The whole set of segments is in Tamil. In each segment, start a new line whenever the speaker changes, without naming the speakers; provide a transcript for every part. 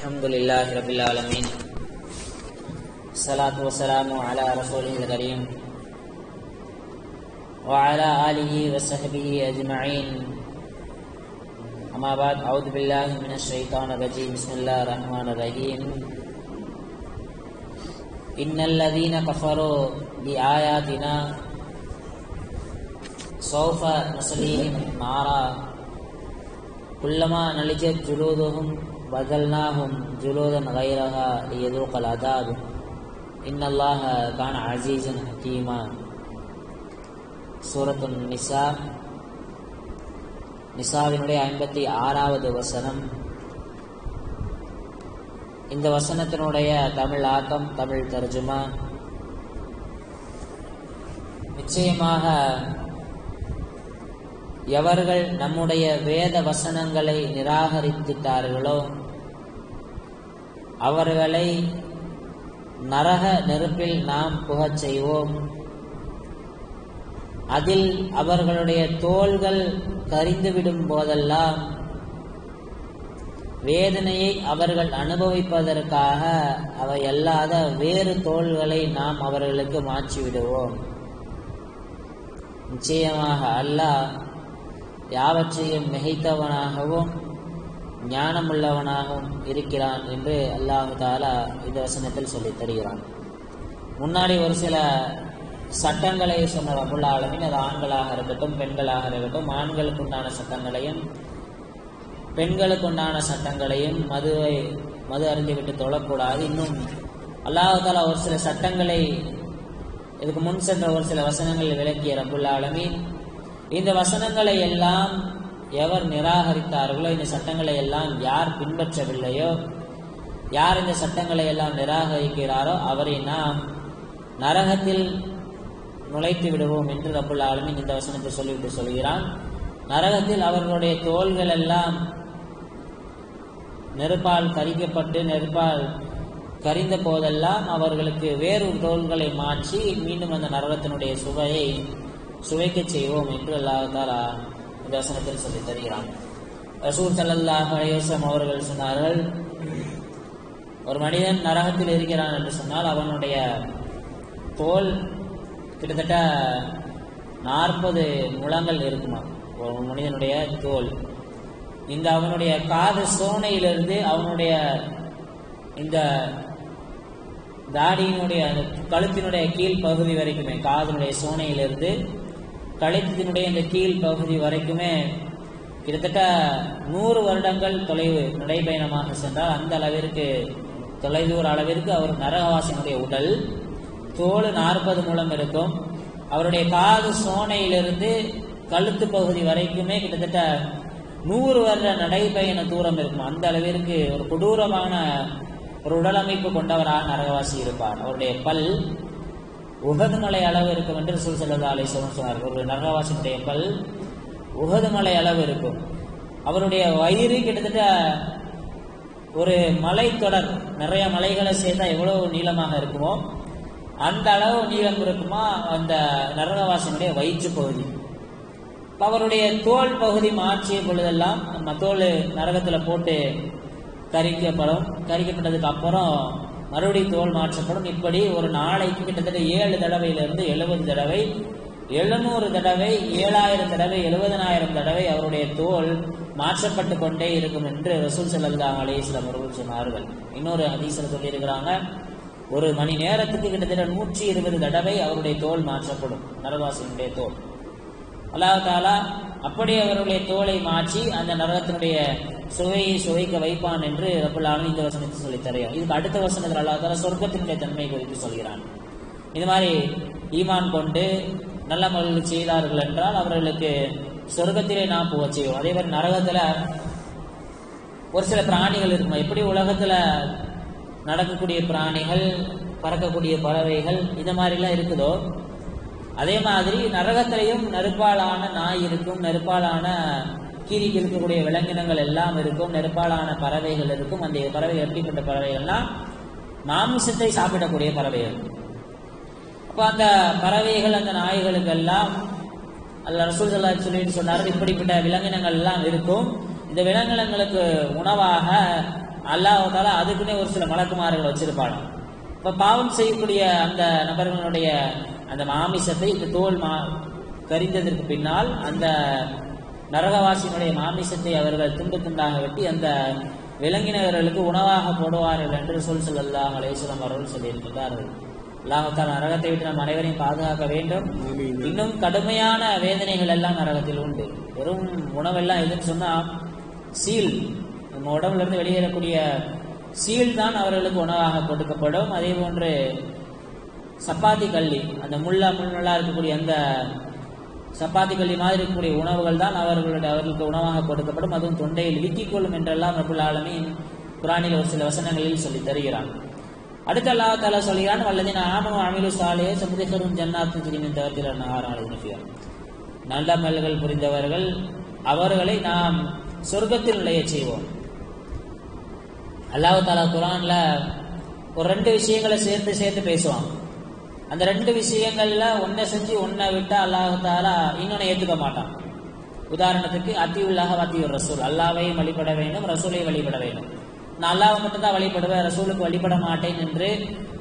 الحمد لله رب العالمين الصلاة والسلام على رسوله الكريم وعلى آله وصحبه أجمعين أما بعد أعوذ بالله من الشيطان الرجيم بسم الله الرحمن الرحيم إن الذين كفروا بآياتنا سوف نصليهم نارا كلما نضجت جلودهم بدلناهم جلودا غيرها ليذوق العذاب إن الله كان عزيزا حكيما. சூரத்து நிசாவினுடைய 56வது வசனம். இந்த வசனத்தினுடைய தமிழ் ஆக்கம், தமிழ் தர்ஜுமா. நிச்சயமாக எவர்கள் நம்முடைய வேத வசனங்களை நிராகரித்துட்டார்களோ அவர்களை நரக நெருப்பில் நாம் புகச் செய்வோம். அதில் அவர்களுடைய தோள்கள் கரிந்துவிடும் போதெல்லாம் வேதனையை அவர்கள் அனுபவிப்பதற்காக அவை அல்லாத வேறு தோள்களை நாம் அவர்களுக்கு மாற்றிவிடுவோம். நிச்சயமாக அல்லாஹ் யாவற்றையும் மிகைத்தவனாகவும் ஞானமுள்ளவனாகவும் இருக்கிறான் என்று அல்லாஹ் தஆலா இந்த வசனத்தில் சொல்லித் தருகிறான். முன்னாடி ஒரு சில சட்டங்களை சொன்ன ரப்புல் ஆலமீன், அது ஆண்களாக இருக்கட்டும் பெண்களாக இருக்கட்டும், ஆண்களுக்கு உண்டான சட்டங்களையும் பெண்களுக்கு உண்டான சட்டங்களையும், மது அருந்திவிட்டு தொழக்கூடாது, இன்னும் அல்லாஹ் தஆலா ஒரு சில சட்டங்களை இதுக்கு முன் சென்ற ஒரு சில வசனங்களில் விளக்கிய ரப்புல் ஆலமீன், இந்த வசனங்களை எல்லாம் எவர் நிராகரித்தார்களோ, இந்த சட்டங்களை எல்லாம் யார் பின்பற்றவில்லையோ, யார் இந்த சட்டங்களை எல்லாம் நிராகரிக்கிறாரோ அவரை நாம் நரகத்தில் நுழைத்து விடுவோம் என்று ரப்புல் ஆலமீன் இந்த வசனத்தை சொல்லிவிட்டு சொல்கிறான். நரகத்தில் அவர்களுடைய தோள்கள் எல்லாம் நெருப்பால் கரிக்கப்பட்டு நெருப்பால் கரிந்த போதெல்லாம் அவர்களுக்கு வேறு தோள்களை மாற்றி மீண்டும் அந்த நரகத்தினுடைய சுவையை சுவைக்க செய்வோம் என்று அல்லாஹ் தஆலா இந்த வசனத்தில் சொல்லி தருகிறான். ரசூல் ஸல்லல்லாஹு அலைஹி வஸல்லம் அவர்கள் சொன்னார்கள், ஒரு மனிதன் நரகத்தில் இருக்கிறான் என்று சொன்னால் அவனுடைய தோல் கிட்டத்தட்ட 40 முழங்கள் இருக்குமா. ஒரு மனிதனுடைய தோல் இந்த அவனுடைய காது சோனையிலிருந்து அவனுடைய இந்த தாடியினுடைய கழுத்தினுடைய கீழ் பகுதி வரைக்குமே, காதனுடைய சோனையிலிருந்து கழுத்தினுடைய இந்த கீழ் பகுதி வரைக்குமே கிட்டத்தட்ட 100 வருடங்கள் தொலைவு நடைபயணமாக சென்றால் அந்த அளவிற்கு தொலைதூர அளவிற்கு அவர் நரகவாசியினுடைய உடல் தோல் 40 முழம் இருக்கும். அவருடைய காது சோனையிலிருந்து கழுத்து பகுதி வரைக்குமே கிட்டத்தட்ட 100 வருட நடைபயண தூரம் இருக்கும். அந்த அளவிற்கு ஒரு கொடூரமான ஒரு உடலமைப்பு கொண்டவராக நரகவாசி இருப்பார். அவருடைய பல் உஹது மலை அளவு இருக்கும் என்று ரசூல் ஸல்லல்லாஹு அலைஹி வஸல்லம் சொன்னார்கள். ஒரு நரகவாசியுடைய பல் உஹது மலை அளவு இருக்கும். அவருடைய வயிறு கிட்டத்தட்ட ஒரு மலை தொடர், நிறைய மலைகளை சேர்த்தா எவ்வளவு நீளமாக இருக்குமோ அந்த அளவு நீளம் இருக்குமா அந்த நரகவாசியினுடைய வயிற்று பகுதி. அவருடைய தோல் பகுதி மாற்றிய பொழுதெல்லாம் நம்ம தோல் நரகத்தில் போட்டு கரிக்கப்பட்டதுக்கு அப்புறம் மறுபடியும் தோல் மாற்றப்படும். இப்படி ஒரு நாளைக்கு கிட்டத்தட்ட 7 தடவையிலிருந்து 70 தடவை, 700 தடவை, 7000 தடவை, 70000 தடவை அவருடைய தோல் மாற்றப்பட்டு கொண்டே இருக்கும் என்று ரசூல் ஸல்லல்லாஹு அலைஹி வஸல்லம் அவர்கள் சொன்னார்கள். இன்னொரு ஹதீஸ்ல சொல்லியிருக்கிறாங்க, ஒரு மணி நேரத்துக்கு கிட்டத்தட்ட 120 தடவை அவருடைய தோல் மாற்றப்படும், நரகவாசியினுடைய தோல். அல்லாஹ் தஆலா அப்படி அவருடைய தோலை மாற்றி அந்த நரகத்தினுடைய சுவையை சுவைக்க வைப்பான் என்று ரப்புல் ஆலமீன் இந்த வசனத்தை சொல்லித் தருகிறார். இதுக்கு அடுத்த வசனத்தில் அல்லாஹ் தஆலா சொர்க்கத்தினுடைய தன்மை குறித்து சொல்கிறான். இது மாதிரி ஈமான் கொண்டு நல்ல முறையில் செய்தார்கள் என்றால் அவர்களுக்கு சொர்க்கத்திலே நாம் புகச் செய்வோம். அதே மாதிரி நரகத்துல ஒரு சில பிராணிகள் இருக்கும். எப்படி உலகத்துல நடக்கக்கூடிய பிராணிகள், பறக்கக்கூடிய பறவைகள், இந்த மாதிரிலாம் இருக்குதோ அதே மாதிரி நரகத்திலையும் நெருப்பாலான நாய் இருக்கும், நெருப்பாலான கீரிக்கு இருக்கக்கூடிய விலங்கினங்கள் எல்லாம் இருக்கும், நெருப்பாலான பறவைகள் இருக்கும். அந்த பறவைகள் எப்படிப்பட்ட பறவைகள்னா மாமிசத்தை சாப்பிடக்கூடிய பறவைகள். அப்போ அந்த பறவைகள், அந்த நாய்களுக்கெல்லாம் அல்லாஹ் ரசூல் ஸல்லல்லாஹு அலைஹி வஸல்லம் சொன்னார்கள், இப்படிப்பட்ட விலங்கினங்கள் எல்லாம் இருக்கும். இந்த விலங்கினங்களுக்கு உணவாக அல்லாஹ் தாலா அதுக்குன்னே ஒரு சில மலக்குமார்கள் வச்சிருப்பாங்க. இப்போ பாவம் செய்யக்கூடிய அந்த நபர்களுடைய அந்த மாமிசத்தை இந்த தோல் கரிந்ததற்கு பின்னால் அந்த நரகவாசியினுடைய மாமிசத்தை அவர்கள் துண்டு துண்டாக வெட்டி அந்த விலங்கினவர்களுக்கு உணவாக போடுவார்கள் என்று ரசூல் ஸல்லல்லாஹு அலைஹி வஸல்லம் அவர்கள் சொல்லியிருக்கிறார்கள். அல்லாஹ் தஆலா நரகத்தை விட்டு நம் அனைவரையும் பாதுகாக்க வேண்டும். இன்னும் கடுமையான வேதனைகள் எல்லாம் நரகத்தில் உண்டு. வெறும் உணவெல்லாம் எதுன்னு சொன்னா சீல், நம்ம உடம்புல இருந்து வெளியேறக்கூடிய சீல் தான் அவர்களுக்கு உணவாக கொடுக்கப்படும். அதே போன்று சப்பாத்தி கள்ளி, அந்த முள்ளா இருக்கக்கூடிய அந்த சப்பாத்தி கள்ளி மாதிரி இருக்கக்கூடிய உணவுகள் தான் அவர்களுக்கு உணவாக கொடுக்கப்படும். அதுவும் தொண்டையில் விக்கிக்கொள்ளும் என்றெல்லாம் ரப்புல் ஆலமீன் குர்ஆனில் ஒரு சில வசனங்களில் சொல்லி தருகிறான். அடுத்து அல்லாஹ் தஆலா சொல்கிறான், வல்லதீன ஆமனு வஅமிலு ஸாலிஹாத்தி சமுதிஹரும் ஜன்னாத்தின் தஜ்ரி மின் தஹ்திஹா அன்ஹார் ஆலிதீன ஃபீஹா. நல்ல அமல்கள் புரிந்தவர்கள் அவர்களை நாம் சொர்க்கத்தில் நுழைய செய்வோம். அல்லாஹ் தஆலா குர்ஆன்ல ஒரு 2 விஷயங்களை சேர்த்து பேசுவான். அந்த 2 விஷயங்கள்ல ஒன்றை செஞ்சு ஒன்றை விட்டா அல்லாஹ் தஆலா இன்னொன்னு ஏற்றுக்க மாட்டான். உதாரணத்துக்கு அத்தியுல்லாஹ வத்தியுர் ரசூல், அல்லாஹ்வையும் வழிபட வேண்டும், ரசூலையும் வழிபட வேண்டும். நான் அல்லாஹ் மட்டும்தான் வழிபடுவேன், ரசூலுக்கு வழிபட மாட்டேன் என்று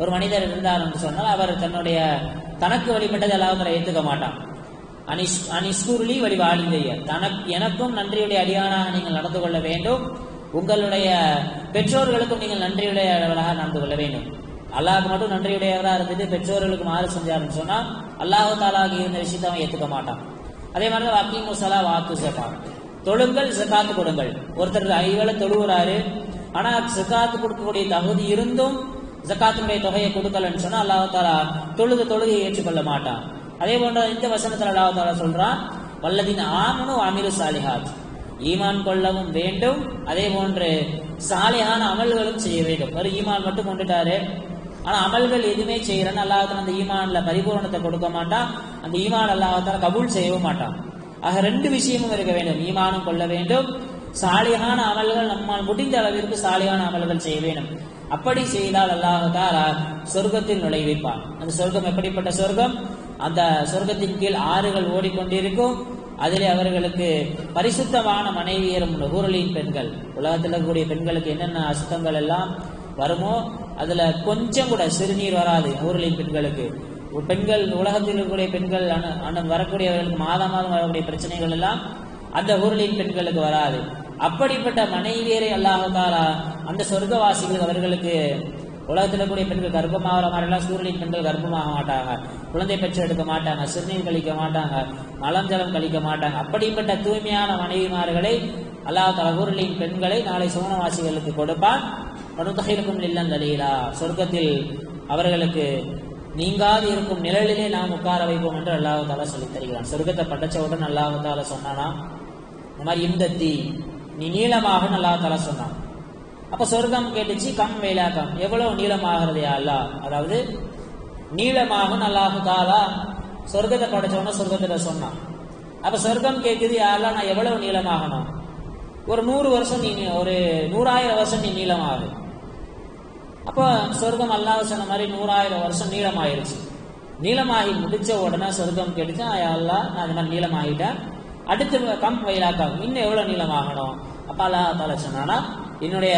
ஒரு மனிதர் இருந்தார் என்று சொன்னால் அவர் தனக்கு வழிபட்டதை அல்லாஹ் தஆலா ஏற்றுக்க மாட்டான். அனிஷ்குருளி வழிவாளிந்தைய, எனக்கும் நன்றியுடைய அடியானாக நீங்கள் நடந்து கொள்ள வேண்டும், உங்களுடைய பெற்றோர்களுக்கும் நீங்கள் நன்றியுடையவர்களாக நடந்து கொள்ள வேண்டும். அல்லாஹ்க்கு மட்டும் நன்றியுடையவராக இருந்துட்டு பெற்றோர்களுக்கு மாறு செஞ்சாருன்னு சொன்னா அல்லாஹ் தஆலாக்கு இந்த விஷயத்தை அவன் ஏற்றுக்க மாட்டான். அதே மாதிரி தான் வக்கீமு ஸலா வாத்து ஸகாத், தொழுங்கள் ஜகாத்து கொடுங்கள். ஒருத்தர் 5 வேளை தொழுகிறாரு, ஆனா ஜகாத்து கொடுக்கக்கூடிய தகுதி இருந்தும் ஜகாத்துடைய தொகையை கொடுக்கலன்னு சொன்னா அல்லாஹ் தஆலா தொழுகையை ஏற்றுக்கொள்ள மாட்டான். அதே போன்ற இந்த வசனத்தில் அல்லாஹ் தஆலா சொல்றான், வல்லதீன ஆமனு வஅமிலு ஸாலிஹாத், ஈமான் கொள்ளவும் வேண்டும், அதே போன்று சாலிஹான அமல்களும் செய்ய வேண்டும். ஒரு ஈமான் மட்டும் கொண்டுட்டாரு, ஆனா அமல்கள் எதுவுமே செய்யறன்னு அல்லாஹ் தஆலா அந்த ஈமான்ல பரிபூரணத்தை கொடுக்க மாட்டான். அந்த ஈமான் அல்லாஹ் தஆலா கபூல் செய்யவும் மாட்டான். ஆக 2 விஷயமும் இருக்க வேண்டும், ஈமானும் கொள்ள வேண்டும், சாலிஹான அமல்கள் நம்மால் முடிந்த அளவிற்கு சாலிஹான அமல்கள் செய்ய வேண்டும். அப்படி செய்தால் அல்லாஹ் தஆலா சொர்க்கத்தில் நுழைவிப்பான். அந்த சொர்க்கம் எப்படிப்பட்ட சொர்க்கம்? அந்த சொர்க்கத்தின் கீழ் ஆறுகள் ஓடிக்கொண்டிருக்கும். அதிலே அவர்களுக்கு பரிசுத்தமான மனைவியரும் ஹூரலின் பெண்கள், உலகத்தில் இருக்கக்கூடிய பெண்களுக்கு என்னென்ன அசுத்தங்கள் எல்லாம் வருமோ அதுல கொஞ்சம் கூட சிறுநீர் வராது ஹூரலின் பெண்களுக்கு. பெண்கள் உலகத்தில் இருக்கக்கூடிய பெண்கள் வரக்கூடியவர்களுக்கு மாதம் வரக்கூடிய பிரச்சனைகள் எல்லாம் அந்த ஹூரலின் பெண்களுக்கு வராது. அப்படிப்பட்ட மனைவியரை அல்லாஹ் தஆலா அந்த சொர்க்கவாசிகள் அவர்களுக்கு, உலகத்தில் இருக்கக்கூடிய பெண்கள் கர்ப்பமாகிற மாதிரிலாம் சூரியலின் பெண்கள் கர்ப்பமாக மாட்டாங்க, குழந்தை பெற்று எடுக்க மாட்டாங்க, சிறுநீர் கழிக்க மாட்டாங்க, மலம் ஜலம் கழிக்க மாட்டாங்க. அப்படிப்பட்ட தூய்மையான மனைவிமார்களை அல்லாஹ் தஆலா ஹூரலின் பெண்களை நாளை சுவனவாசிகளுக்கு கொடுப்பான். பனுதஹிலுக்கும் லில்லன் தலீலா, சொர்க்கத்தில் அவர்களுக்கு நீங்காது இருக்கும் நிழலிலே நாம் உட்கார வைப்போம் என்று அல்லாஹ் தஆலா சொல்லித் தருகிறான். சொர்க்கத்தை படைச்சவுடன் அல்லாஹ் தஆலா சொன்னானா, இந்த மாதிரி இம்தத்தி, நீ நீளமாக அல்லாஹ் தஆலா சொன்னான். அப்ப சொர்க்கம் கேட்டுச்சு, கம் வேலாக்கம், எவ்வளவு நீளமாகிறது அல்லாஹ், அதாவது நீளமாக அல்லாஹ் தஆலா சொர்க்கத்தை படைச்சவன சொர்க்கத்துல சொன்னான். அப்ப சொர்க்கம் கேட்குது, அல்லாஹ் நான் எவ்வளவு நீளமாகணும்? ஒரு 100 வருஷம் நீ, ஒரு 100,000 வருஷம் நீ நீளமாகு. அப்போ சொர்க்கம் அல்லாஹ் சொன்ன மாதிரி 100,000 வருஷம் நீளமாயிருச்சு. நீளமாகி முடிச்ச உடனே சொர்க்கம் கேட்டுச்சு, அல்லாஹ் நான் இந்த மாதிரி நீளமாகிட்டேன், அடுத்து கம் வயலாக்கம், இன்னும் எவ்வளவு நீளமாகணும்? அப்ப அல்லாஹ் தஆலா சொன்னானா, என்னுடைய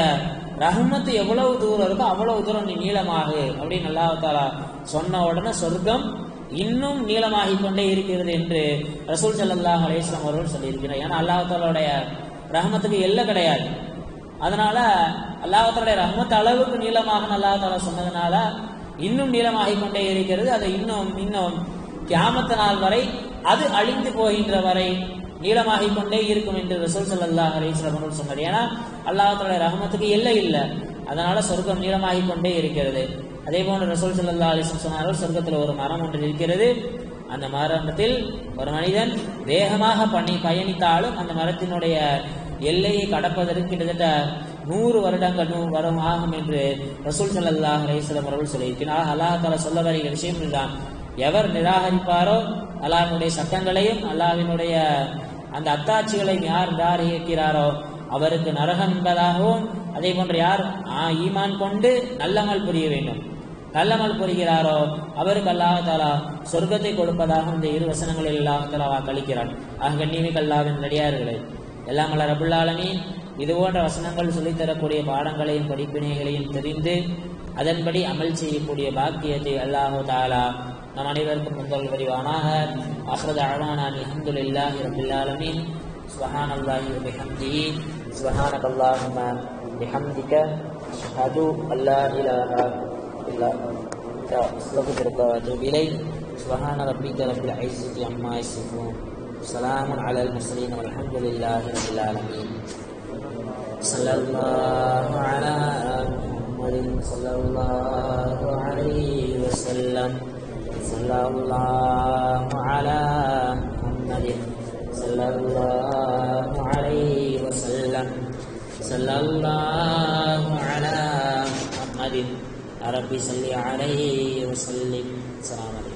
ரஹ்மத்து எவ்வளவு தூரம் இருக்கோ அவ்வளவு தூரம் நீ நீளமாகு அப்படின்னு அல்லாஹ் தஆலா சொன்ன உடனே சொர்க்கம் இன்னும் நீளமாகி கொண்டே இருக்கிறது என்று ரசூல் ஸல்லல்லாஹு அலைஹி வஸல்லம் அவர்கள் சொல்லியிருக்கிறார். ஏன்னா அல்லாஹ் தஆலாவுடைய ரஹ்மத்துக்கு எல்லை கிடையாது. அதனால அல்லாஹ் தஆலாவுடைய ரஹ்மத் அளவுக்கு நீளமாக அல்லாஹ் தஆலா சொன்னதுனால இன்னும் நீளமாகி கொண்டே இருக்கிறது. அது இன்னும் கியாமத் நாள் வரை, அது அழிந்து போகின்ற வரை நீளமாகி கொண்டே இருக்கும் என்று ரசூல் ஸல்லல்லாஹு அலைஹி வஸல்லம் அவர்கள் சொன்னார். ஏன்னா அல்லாஹ் தஆலாவுடைய ரஹ்மத்துக்கு எல்லை இல்லை, அதனால சொர்க்கம் நீளமாகி கொண்டே இருக்கிறது. அதே போன்று ரசூல் ஸல்லல்லாஹு அலைஹி வஸல்லம் சொன்னார்கள், சொர்க்கத்தில் ஒரு மரம் ஒன்று இருக்கிறது, அந்த மரத்தில் ஒரு மனிதன் வேகமாக பயணித்தாலும் அந்த மரத்தினுடைய எல்லையை கடப்பதற்கு கிட்டத்தட்ட 100 வருடங்கள் வரும் ஆகும் என்று ரசூல் ஸல்லல்லாஹு அலைஹி வஸல்லம் அவர்கள் சொல்லியிருக்கிறார். அல்லாஹ் தஆலா சொல்ல வருகிற விஷயம் இதுதான், எவர் நிராகரிப்பாரோ அல்லாஹ்வுடைய சட்டங்களையும் அல்லாஹ்வினுடைய அந்த அத்தாட்சிகளையும் யார் நிராகரிக்கிறாரோ அவருக்கு நரகம் என்பதாகவும், அதே போன்று யார் ஈமான் கொண்டு நல்லமல் புரிய வேண்டும், நல்லமல் புரிகிறாரோ அவருக்கு அல்லாஹ் தஆலா சொர்க்கத்தை கொடுப்பதாக இந்த 2 வசனங்களில் அல்லாஹ் தஆலா வாக்களிக்கிறான். ஆக கண்ணியமிக்க அல்லாஹ்வின் நடிகார்களே, எல்லாம் அல்ல ரப்புல் ஆலமீன் இது போன்ற வசனங்கள் சொல்லித்தரக்கூடிய பாடங்களையும் படிப்பினைகளையும் தெரிந்து அதன்படி அமல் செய்யக்கூடிய பாக்கியத்தை அல்லாஹு தஆலா நம் அனைவருக்கும் தந்தல் புரிவானாக. ஆகிரு தஅவானா அல்ஹம்துலில்லாஹி ரப்பில் ஆலமீன். சுப்ஹானல்லாஹி வ பிஹம்திஹி சுப்ஹானக்கல்லாஹும்ம பிஹம்திக அஷ்ஹது அல்லா இலாஹா இல்லா அன்த அஸ்தக்ஃபிருக வ அத்தூபு இலைக். சுப்ஹான ரப்பிக ரப்பில் இஸ்ஸத்தி அம்மா யசிஃபூன். ஸலாமுன் அலல் முர்ஸலீன் வல்ஹம்துலில்லாஹி ரப்பில் ஆலமீன். ஸல்லல்லாஹு அலா முஹம்மதின் ஸல்லல்லாஹு அலைஹி வஸல்லம். ஸல்லல்லாஹு அலா முஹம்மதின் ஸல்லல்லாஹு அலைஹி வஸல்லம். ஸல்லல்லாஹு அலா முஹம்மதின் ரப்பி ஸல்லி அலைஹி வஸல்லிம். ஸலாம்.